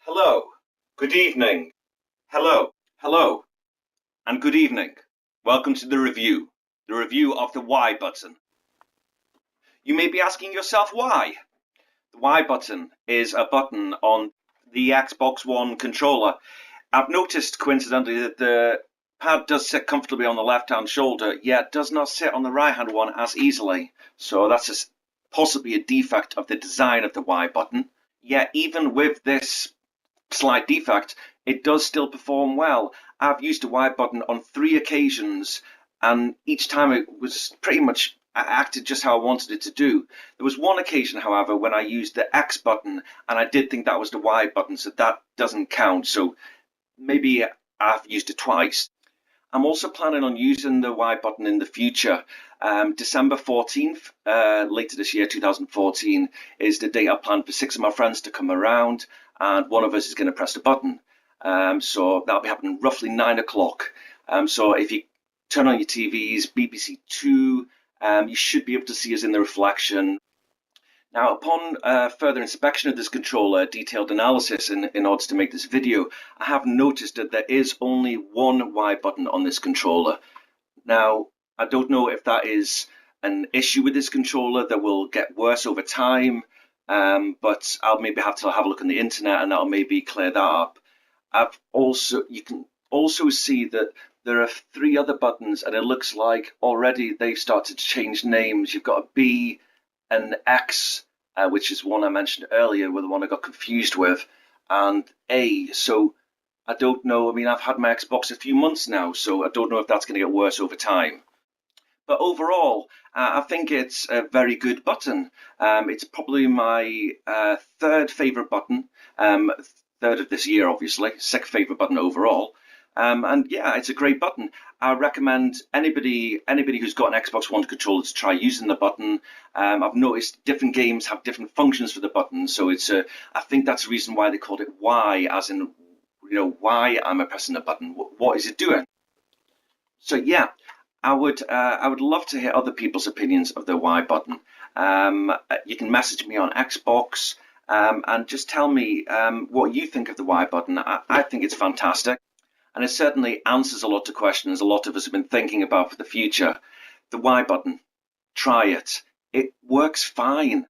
Hello, good evening, hello, and good evening. Welcome to the review of the Y button. You may be asking yourself why. The Y button is a button on the Xbox One controller. I've noticed coincidentally that the pad does sit comfortably on the left-hand shoulder, yet does not sit on the right-hand one as easily. So that's possibly a defect of the design of the Y button. Yet even with this slight defect, it does still perform well. I've used the Y button on 3 occasions, and each time it was pretty much acted just how I wanted it to do. There was one occasion, however, when I used the X button, and I did think that was the Y button, so that doesn't count. So maybe I've used it twice. I'm also planning on using the Y button in the future. December 14th, later this year, 2014, is the date I plan for 6 of my friends to come around, and one of us is going to press the button. So that'll be happening roughly 9 o'clock. So if you turn on your TVs, BBC Two, you should be able to see us in the reflection. Now, upon further inspection of this controller, detailed analysis in order to make this video, I have noticed that there is only one Y button on this controller. Now, I don't know if that is an issue with this controller that will get worse over time, but I'll maybe have to have a look on the internet and that'll maybe clear that up. You can also see that there are 3 other buttons, and it looks like already they've started to change names. You've got a B, an X, which is one I mentioned earlier, with the one I got confused with, and A. So I don't know. I mean, I've had my Xbox a few months now, so I don't know if that's going to get worse over time. But overall, I think it's a very good button. It's probably my third favorite button, third of this year, obviously, second favorite button overall. And yeah, it's a great button. I recommend anybody who's got an Xbox One controller to try using the button. I've noticed different games have different functions for the button, so I think that's the reason why they called it Y, as in, why am I pressing the button? What is it doing? So yeah, I would love to hear other people's opinions of the Y button. You can message me on Xbox, and just tell me what you think of the Y button. I think it's fantastic, and it certainly answers a lot of questions a lot of us have been thinking about for the future. The Y button, try it. It works fine.